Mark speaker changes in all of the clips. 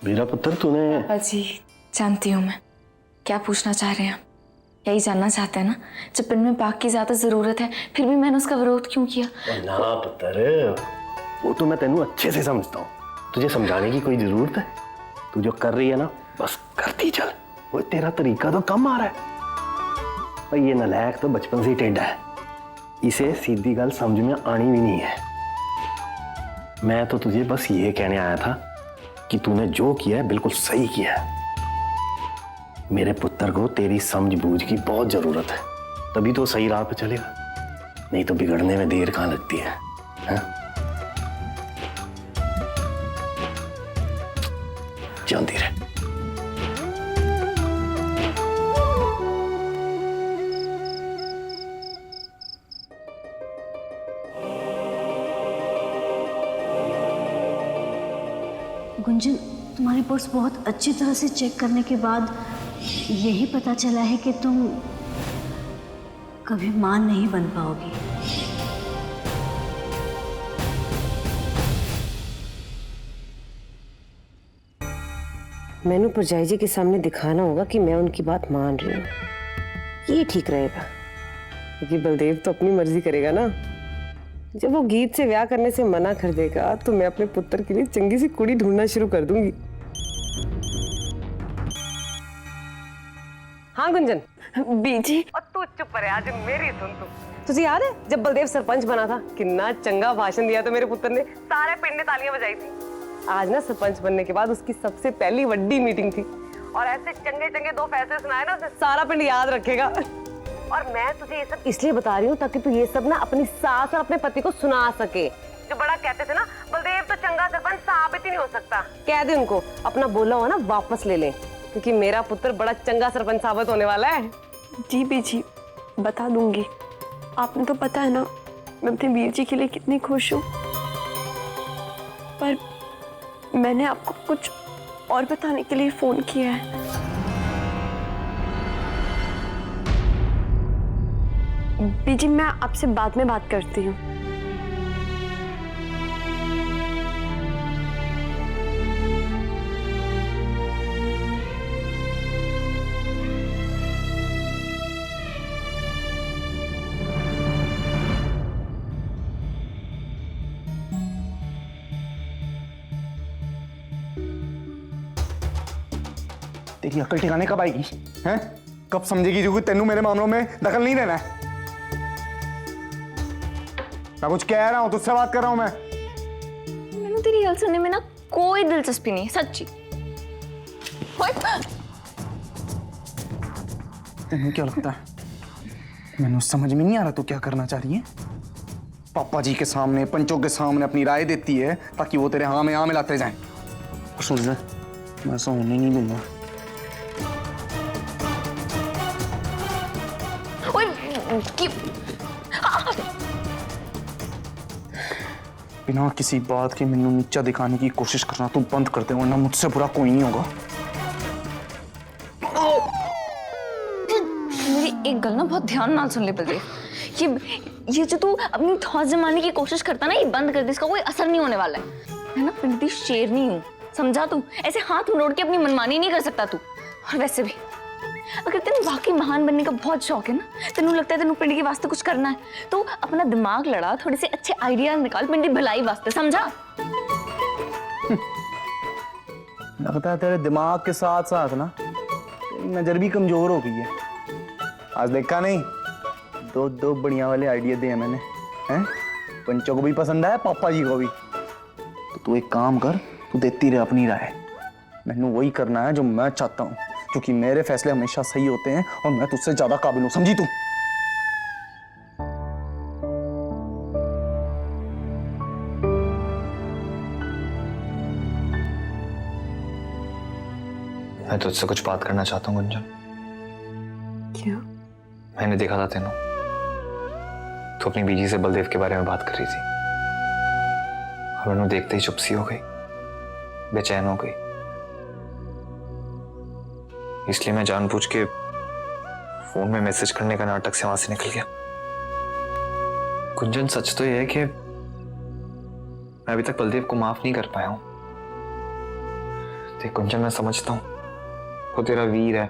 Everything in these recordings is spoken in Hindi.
Speaker 1: मेरा पुत्र तूने।
Speaker 2: पापा जी जानती हूँ मैं क्या पूछना चाह रहे हैं। यही जानना चाहते हैं ना, जब इनमें बाग की ज्यादा जरूरत है फिर भी मैंने उसका विरोध क्यों किया?
Speaker 1: ना पुत्र, वो तो मैं तेनू अच्छे से समझता हूँ, तुझे समझाने की कोई जरूरत है? तू जो कर रही है ना बस करती चल, वो तेरा तरीका तो कम आ रहा है। पर ये नालायक तो बचपन से ही टेढ़ा है, इसे सीधी गल समझ में आनी भी नहीं है। मैं तो तुझे बस ये कहने आया था कि तूने जो किया है बिल्कुल सही किया है। मेरे पुत्र को तेरी समझ बूझ की बहुत जरूरत है, तभी तो सही राह पे चलेगा, नहीं तो बिगड़ने में देर कहाँ लगती है, हाँ? जानती रहे।
Speaker 3: गुंजन, तुम्हारी रिपोर्ट्स बहुत अच्छी तरह से चेक करने के बाद यही पता चला है कि तुम कभी मां नहीं बन पाओगी।
Speaker 4: मैनू परजाई जी के सामने दिखाना होगा कि मैं उनकी बात मान रही हूँ, ये ठीक रहेगा। क्योंकि बलदेव तो अपनी मर्जी करेगा ना। जब वो गीत से ब्याह करने से मना कर देगा तो मैं अपने पुत्र के लिए चंगी सी कुड़ी ढूंढना शुरू कर दूंगी। हाँ गुंजन।
Speaker 2: बीजी
Speaker 4: और तू चुप रहे, आज मेरी सुन तू। तुझे याद है जब बलदेव सरपंच बना था, कितना चंगा भाषण दिया था मेरे पुत्र ने, सारे पिंड ने तालियां बजाई थी। आज ना सरपंच बनने के बाद उसकी सबसे पहली बड़ी मीटिंग थी और ऐसे चंगे चंगे 2 फैसले सुनाए ना, उसे सारा पिंड याद रखेगा। और मैं तुझे ये सब इसलिए बता रही हूँ ताकि तू ये सब ना अपनी सास और अपने पति को सुना सके। जो बड़ा कहते थे ना, बलदेव तो चंगा सरपंच साबित ही नहीं हो सकता, कह दे उनको अपना बोला हुआ ना वापस ले लें, क्योंकि मेरा पुत्र बड़ा चंगा सरपंच साबित होने वाला है।
Speaker 5: जी बीजी बता दूंगी। आपने तो पता है ना मैं अपने वीर जी के लिए कितनी खुश हूँ, पर मैंने आपको कुछ और बताने के लिए फोन किया है। बीजी मैं आपसे बाद में बात करती हूँ।
Speaker 6: तेरी अकल ठिकाने कब आएगी हैं? कब समझेगी जो कि तेनू मेरे मामलों में दखल नहीं देना है? मैं कुछ कह रहा हूं, तुझसे बात कर रहा हूं मैं।
Speaker 2: मैंने तेरी गल सुनने में ना कोई दिलचस्पी नहीं, सच्ची।
Speaker 6: तेनू क्या लगता है मैंने समझ में नहीं आ रहा तू क्या करना चाह रही है? पापा जी के सामने, पंचों के सामने अपनी राय देती है ताकि वो तेरे हाँ में हाँ मिलाते जाएं। सुन ले, मैं ऐसा होने नहीं दूंगा। बिना किसी बात के मैनू नीचा दिखाने की कोशिश करना तू बंद कर दे, वरना मुझसे बुरा कोई नहीं होगा।
Speaker 2: मेरी एक गल ना बहुत ध्यान नाल सुन ले बलदेव, ये जो तू अपनी थॉट जमाने की कोशिश करता ना, ये बंद कर दे, इसका कोई असर नहीं होने वाला है। मैं ना पिंड दी शेरनी हूँ, समझा तू? ऐसे हाथ मुड़ोड़ के अपनी मनमानी नहीं कर सकता तू। और वैसे भी अगर तेन वाकई महान बनने का बहुत शौक है ना, तेनू लगता है तेनू पिंड के वास्ते कुछ करना है, तो अपना दिमाग लड़ा, थोड़े से अच्छे आइडियाज निकाल पिंड की भलाई वास्ते, समझा?
Speaker 6: लगता है तेरे दिमाग के साथ साथ ना तेरी नजर भी कमजोर हो गई है। आज देखा नहीं, 2 बढ़िया वाले आइडिया दिए मैंने, हैं? पंचों को भी पसंद आया, पापा जी को भी। तो तू एक काम कर, तू देती रहे अपनी राय। मैंने वही करना है जो मैं चाहता हूँ, क्योंकि मेरे फैसले हमेशा सही होते हैं और मैं तुझसे ज्यादा काबिल हूं, समझी तू?
Speaker 7: मैं तुझसे कुछ बात करना चाहता हूँ गुंजन।
Speaker 5: क्या?
Speaker 7: मैंने देखा था तेनू, तू अपनी बीजी से बलदेव के बारे में बात कर रही थी और मैंने देखते ही चुप सी हो गई, बेचैन हो गई। इसलिए मैं जानबूझ के फोन में मैसेज करने का नाटक से वहां से निकल गया। गुंजन सच तो यह है कि मैं अभी तक बलदेव को माफ नहीं कर पाया हूं। देख कुंचन, मैं समझता हूँ वो तेरा वीर है,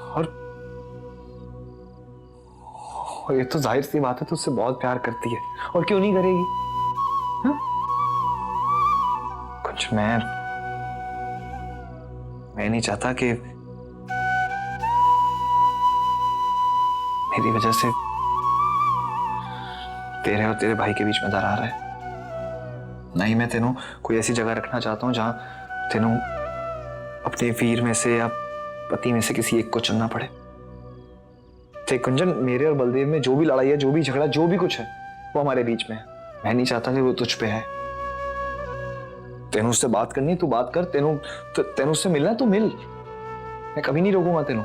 Speaker 7: और ये तो जाहिर सी बात है तू उससे बहुत प्यार करती है, और क्यों नहीं करेगी? हाँ? कुछ मैं नहीं चाहता कि मेरी वजह से तेरे और तेरे भाई के बीच में दरार है। नहीं, मैं तेनों कोई ऐसी जगह रखना चाहता हूं जहां तेनों अपने वीर में से या पति में से किसी एक को चुनना पड़े। देख कुंजन, मेरे और बलदेव में जो भी लड़ाई है, जो भी झगड़ा, जो भी कुछ है, वो हमारे बीच में है। मैं नहीं चाहता कि वो तुझ पे है। तेनों उससे बात करनी तू बात कर, तेनों उससे मिलना तू मिल, मैं कभी नहीं रोकूंगा तेनों।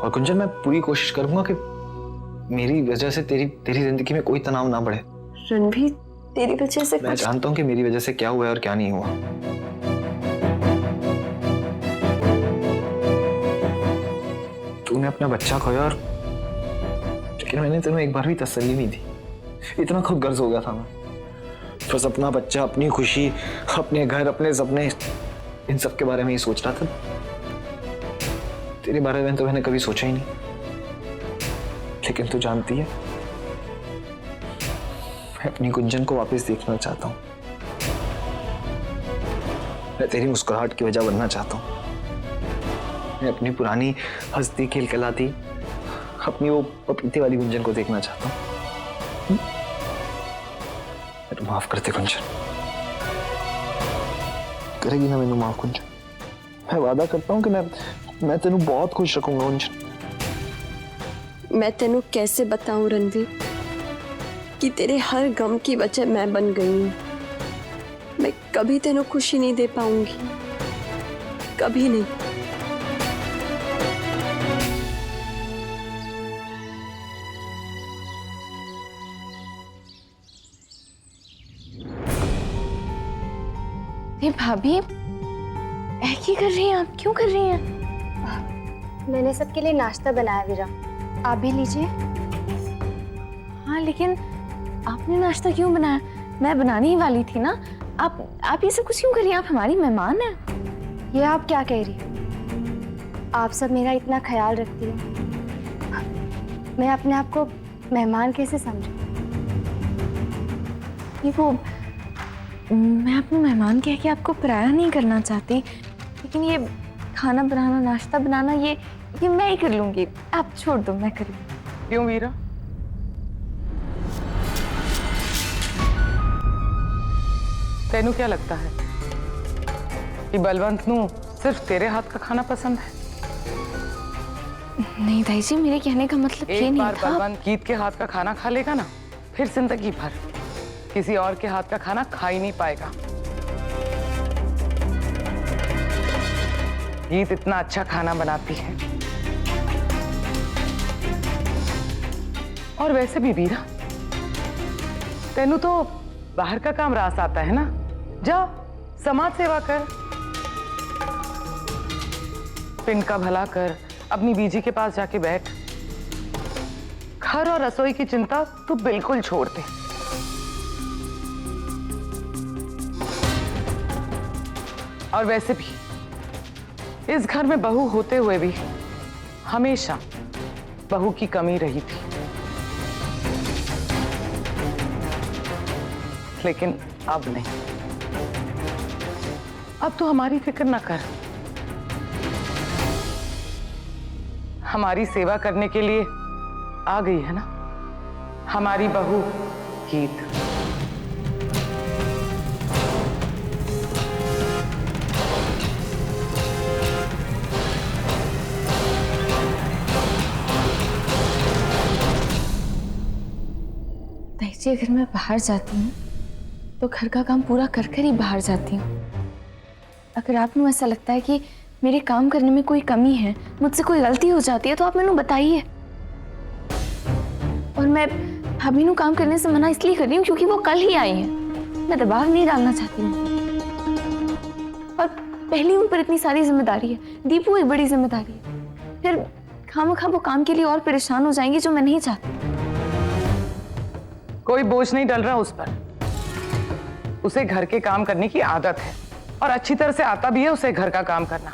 Speaker 7: और कुंजन, मैं पूरी कोशिश करूंगा कि मेरी वजह से तेरी जिंदगी में कोई तनाव ना बढ़े।
Speaker 5: रणवीर, तेरी वजह से
Speaker 7: मैं जानता हूं कि मेरी वजह से क्या हुआ है और क्या नहीं हुआ। तूने अपना बच्चा खोया, और लेकिन मैंने तेनों एक बार भी तसल्ली नहीं दी। इतना खुद गर्ज हो गया था मैं, बस अपना बच्चा, अपनी खुशी, अपने घर, अपने सपने, इन सब के बारे में ही सोच रहा था। तेरे बारे में तो मैंने कभी सोचा ही नहीं। लेकिन तू जानती है, मैं अपनी गुंजन को वापस देखना चाहता हूं। मैं तेरी मुस्कुराहट की वजह बनना चाहता हूं। मैं अपनी पुरानी हंसती खिलखिलाती, अपनी वो पपीते वाली गुंजन को देखना चाहता हूं। मेरे माफ करते गुंजन, करेगी ना मैंने माफ गुंजन? मैं वादा करता हूं कि मैं तेनू बहुत खुश रखूंगा गुंजन।
Speaker 5: मैं तेनू कैसे बताऊं रणवीर कि तेरे हर गम की वजह मैं बन गई हूं। मैं कभी तेनू खुशी नहीं दे पाऊंगी, कभी नहीं।
Speaker 2: ये भाभी ऐसी कर रही हैं आप? क्यों कर रही हैं?
Speaker 8: मैंने सबके लिए नाश्ता बनाया वीरा, आप भी लीजिए।
Speaker 2: हाँ, लेकिन आपने नाश्ता क्यों बनाया? मैं बनाने ही वाली थी ना। आप ये सब कुछ क्यों कर रही हैं? आप हमारी मेहमान हैं।
Speaker 8: ये आप क्या कह रही हैं? आप सब मेरा इतना ख्याल रखती हैं, मैं अपने आप को मेहमान कैसे समझूं?
Speaker 2: ये वो, मैं अपने मेहमान कह के आपको पराया नहीं करना चाहती, लेकिन ये खाना बनाना, नाश्ता बनाना, ये मैं ही कर लूंगी। आप छोड़ दो, मैं कर लूंगी।
Speaker 4: क्यों वीरा? तेनू क्या लगता है कि बलवंत नू सिर्फ तेरे हाथ का खाना पसंद है?
Speaker 2: नहीं दाई जी, मेरे कहने का मतलब ये
Speaker 4: एक
Speaker 2: नहीं
Speaker 4: बार
Speaker 2: था।
Speaker 4: बलवंत गीत के हाथ का खाना खा लेगा ना, फिर जिंदगी भर किसी और के हाथ का खाना खा ही नहीं पाएगा। गीत इतना अच्छा खाना बनाती है। और वैसे भी वीरा, तेनू तो बाहर का काम रास आता है ना, जा समाज सेवा कर, पिंड का भला कर, अपनी बीजी के पास जाके बैठ। घर और रसोई की चिंता तू बिल्कुल छोड़ दे। और वैसे भी इस घर में बहू होते हुए भी हमेशा बहू की कमी रही थी, लेकिन अब नहीं। अब तो हमारी फिक्र ना कर, हमारी सेवा करने के लिए आ गई है ना हमारी बहू गीत।
Speaker 2: जी, अगर मैं बाहर जाती हूँ तो घर का काम पूरा कर कर ही बाहर जाती हूँ। अगर आपको ऐसा लगता है कि मेरे काम करने में कोई कमी है, मुझसे कोई गलती हो जाती है, तो आप मैंने बताइए। और मैं भाभी नू काम करने से मना इसलिए कर रही हूँ क्योंकि वो कल ही आई हैं। मैं दबाव नहीं डालना चाहती हूँ। और पहली उन पर इतनी सारी जिम्मेदारी है, दीपू एक बड़ी जिम्मेदारी है, फिर खामखा वो काम के लिए और परेशान हो जाएंगे, जो मैं नहीं चाहती।
Speaker 4: कोई बोझ नहीं डल रहा उस पर, उसे घर के काम करने की आदत है। और अच्छी तरह से आता भी है उसे घर का काम करना।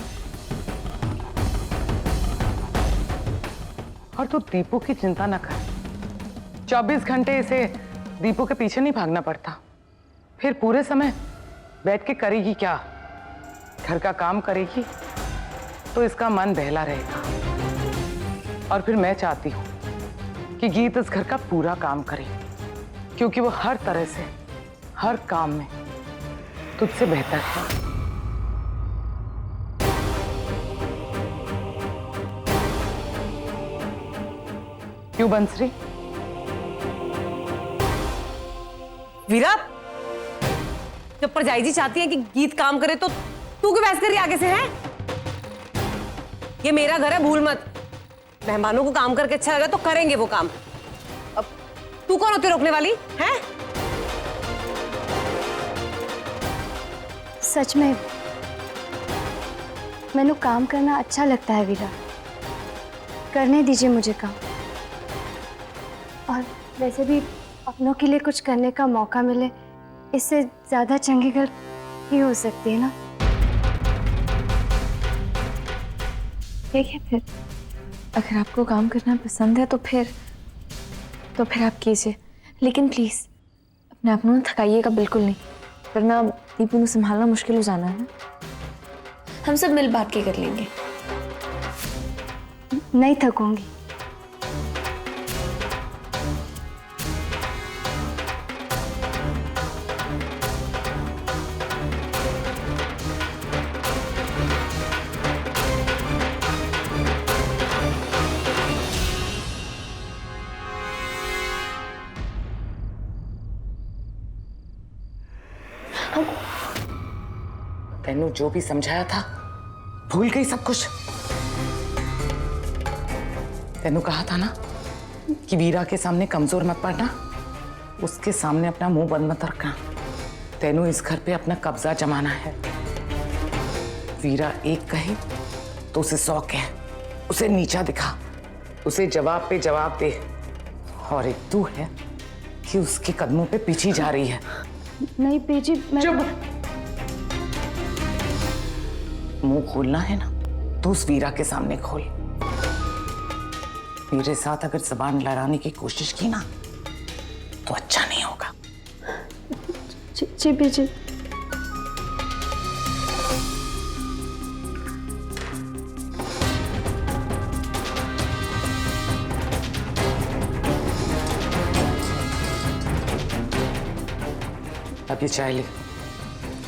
Speaker 4: और तू दीपू की चिंता न कर, 24 घंटे इसे दीपू के पीछे नहीं भागना पड़ता। फिर पूरे समय बैठ के करेगी क्या? घर का काम करेगी तो इसका मन बहला रहेगा। और फिर मैं चाहती हूँ कि गीत इस घर का पूरा काम करे, क्योंकि वो हर तरह से हर काम में तुझसे बेहतर है। क्यों बंसरी? वीरा, जब परजाई जी चाहती है कि गीत काम करे तो तू क्यों बहस कर रही आगे से है? ये मेरा घर है, भूल मत। मेहमानों को काम करके अच्छा लगा तो करेंगे वो काम। अब तू कौन होती रोकने वाली है?
Speaker 8: सच में मैंने काम करना अच्छा लगता है वीरा, करने दीजिए मुझे काम। और वैसे भी अपनों के लिए कुछ करने का मौका मिले, इससे ज्यादा चंगी गल ही हो सकती है ना। ठीक है, फिर अगर आपको काम करना पसंद है तो फिर आप कीजिए, लेकिन प्लीज अपने आप को थकाइएगा बिल्कुल नहीं, वरना दीपू को संभालना मुश्किल हो जाना है। हम सब मिल बात के कर लेंगे। नहीं थकूंगी।
Speaker 4: तेनू जो भी समझाया था भूल गई सब कुछ। तेनू कहा था ना कि वीरा के सामने कमजोर मत पड़ना, उसके सामने अपना मुंह बंद मत रखना। तेनू इस घर पे अपना कब्जा जमाना है। वीरा एक कहे तो उसे 100 कहे, उसे नीचा दिखा, उसे जवाब पे जवाब दे। और एक तू है कि उसके कदमों पे पीछे जा रही है।
Speaker 8: नहीं पेजी, मैं
Speaker 4: चुप। मुंह खोलना है ना तो उस वीरा के सामने खोल। मेरे साथ अगर जबान लड़ाने की कोशिश की ना तो अच्छा नहीं होगा।
Speaker 8: जी पेजी।
Speaker 4: अब ये चाय ले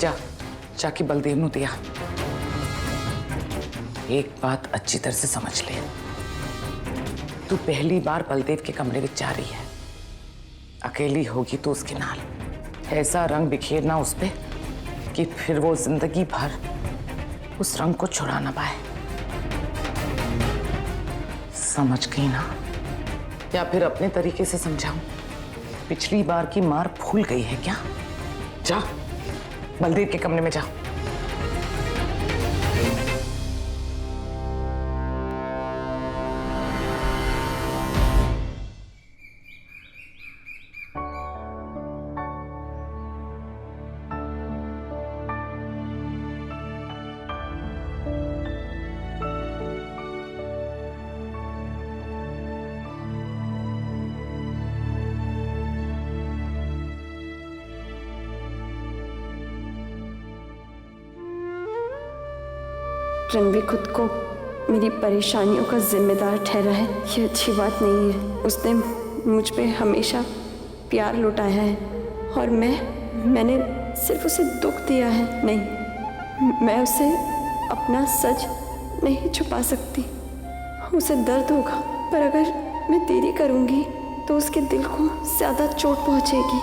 Speaker 4: जा, जाके बलदेव नू दिया। एक बात अच्छी तरह से समझ ले, तू पहली बार बलदेव के कमरे में जा रही है। अकेली होगी तो उसके नाल ऐसा रंग बिखेरना उस पे कि फिर वो जिंदगी भर उस रंग को छुड़ा ना पाए। समझ गई ना? या फिर अपने तरीके से समझाऊं? पिछली बार की मार भूल गई है क्या? जा, बलदेव के कमरे में जा।
Speaker 5: रणवीर खुद को मेरी परेशानियों का जिम्मेदार ठहरा है, ये अच्छी बात नहीं है। उसने मुझ पे हमेशा प्यार लुटाया है और मैंने सिर्फ उसे दुख दिया है। नहीं, मैं उसे अपना सच नहीं छुपा सकती। उसे दर्द होगा, पर अगर मैं देरी करूँगी तो उसके दिल को ज़्यादा चोट पहुँचेगी।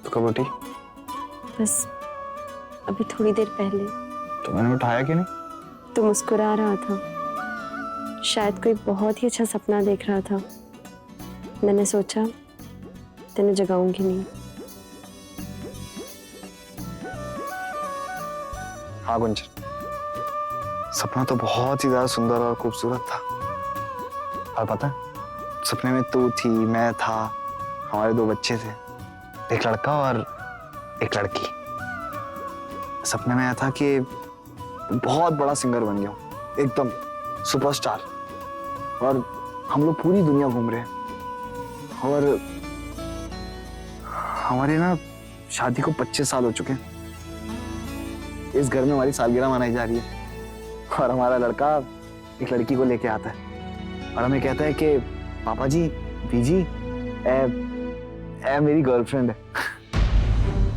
Speaker 7: तो कब उठी?
Speaker 5: बस अभी थोड़ी देर पहले।
Speaker 7: तो मैंने उठाया कि नहीं?
Speaker 5: तो मुस्कुरा रहा था, शायद कोई बहुत ही अच्छा सपना देख रहा था। मैंने सोचा तेने जगाऊंगी नहीं।
Speaker 7: हाँ गुंजन, सपना तो बहुत ही ज्यादा सुंदर और खूबसूरत था। और पता है, सपने में तू थी, मैं था, हमारे 2 बच्चे थे, एक लड़का और एक लड़की। सपने में आया था कि बहुत बड़ा सिंगर बन गया हूं, एकदम सुपरस्टार, और हम लोग पूरी दुनिया घूम रहे हैं। और हमारे ना शादी को 25 साल हो चुके हैं। इस घर में हमारी सालगिरह मनाई जा रही है और हमारा लड़का एक लड़की को लेके आता है और हमें कहता है कि पापा जी, बीजी, ए मेरी गर्लफ्रेंड है।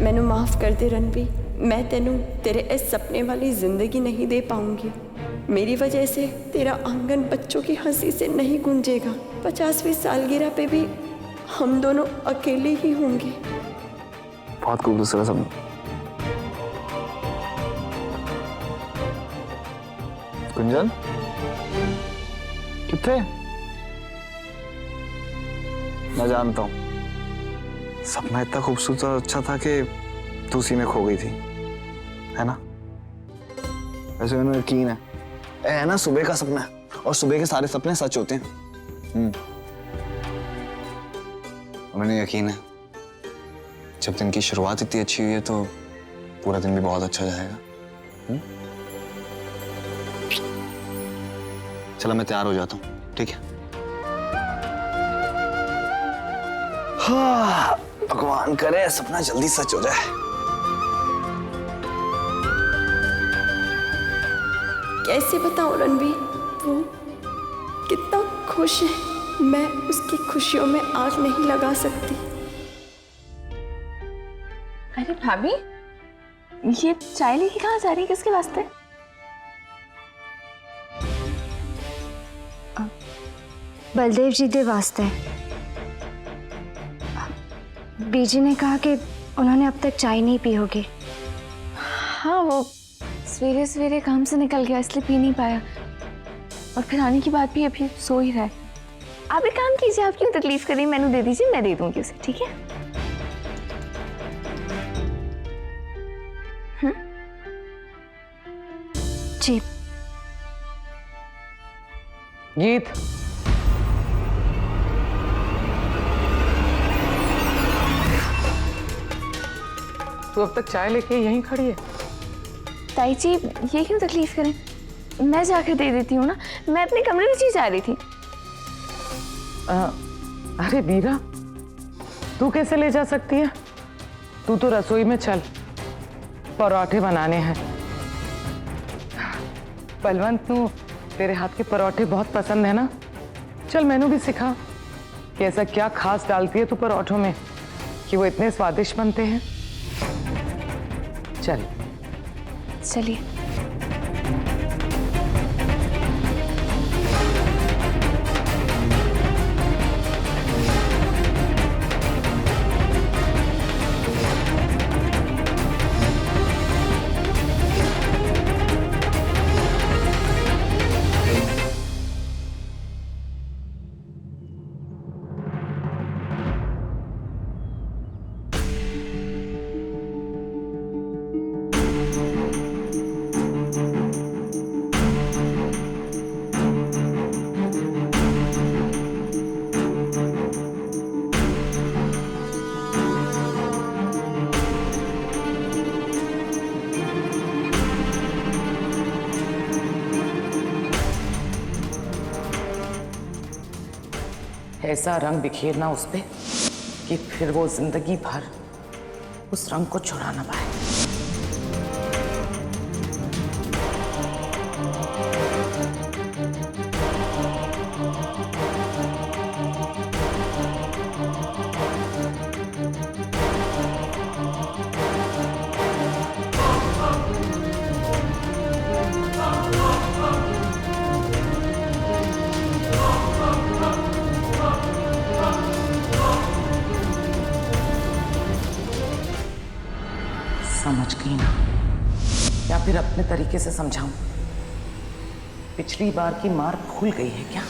Speaker 5: मैनू माफ कर दे रणबीर, मैं तेनू तेरे इस सपने वाली जिंदगी नहीं दे पाऊंगी। मेरी वजह से तेरा आंगन बच्चों की हंसी से नहीं गूंजेगा। 50वीं सालगिरह पे भी हम दोनों अकेले ही होंगे।
Speaker 7: बहुत खूबसूरत सपना। गुंजन, कितने? मैं जानता हूं, सपना इतना खूबसूरत और अच्छा था कि तू उसी में खो गई थी, है ना? वैसे मैंने यकीन है ना, सुबह का सपना है और सुबह के सारे सपने सच होते हैं। मैंने यकीन है, जब दिन की शुरुआत इतनी अच्छी हुई है तो पूरा दिन भी बहुत अच्छा जाएगा। चलो मैं तैयार हो जाता हूँ, ठीक है? हाँ, भगवान करे सपना जल्दी सच हो जाए।
Speaker 5: कैसे बताऊं रणबीर, वो कितना खुश है, मैं उसकी खुशियों में आग नहीं लगा सकती।
Speaker 8: अरे भाभी, ये चाय लेके कहाँ जा रही है, किसके वास्ते?
Speaker 3: बलदेव जी दे वास्ते। बीजी ने कहा कि उन्होंने अब तक चाय नहीं पी होगी।
Speaker 8: हाँ, वो सवेरे सवेरे काम से निकल गया इसलिए पी नहीं पाया, और फिर आने की बात भी अभी सो ही रहा है। आप एक काम कीजिए, आप क्यों तकलीफ करिए, मैनू दे दीजिए, मैं दे दूंगी उसे, ठीक है?
Speaker 3: जी।
Speaker 4: गीत, तू अब तक चाय लेके यहीं खड़ी है?
Speaker 8: ताई जी, ये क्यों तकलीफ करें, मैं जाकर दे देती हूँ ना, मैं अपने कमरे में ही जा रही थी।
Speaker 4: अरे बीरा, तू कैसे ले जा सकती है? तू तो रसोई में चल, पराठे बनाने हैं। बलवंत नू तेरे हाथ के पराठे बहुत पसंद है ना? चल मैनू भी सिखा कि ऐसा क्या खास डालती है तू पराठों में कि वो इतने स्वादिष्ट बनते हैं। चल
Speaker 8: चलिए।
Speaker 9: ऐसा रंग बिखेरना उस पे कि फिर वो जिंदगी भर उस रंग को छुड़ा ना पाए। समझ गई ना? या फिर अपने तरीके से समझाऊं? पिछली बार की मार भूल गई है क्या?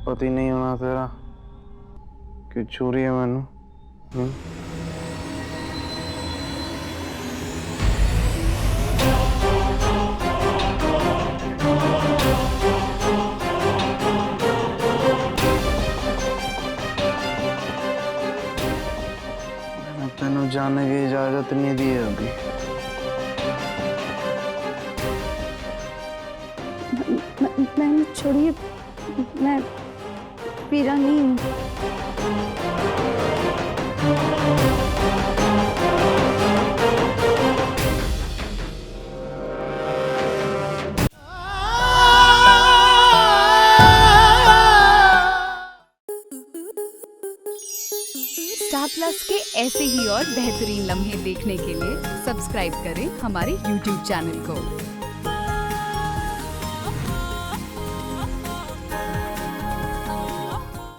Speaker 6: पति नहीं होना तेरा कि चोरी है मैनू तेनू जाने की इजाजत नहीं दी है अभी।
Speaker 3: मैंने छोड़िए, मैं पीरा नहीं हूँ।
Speaker 10: स्टार प्लस के ऐसे ही और बेहतरीन लम्हे देखने के लिए सब्सक्राइब करें हमारे YouTube चैनल को।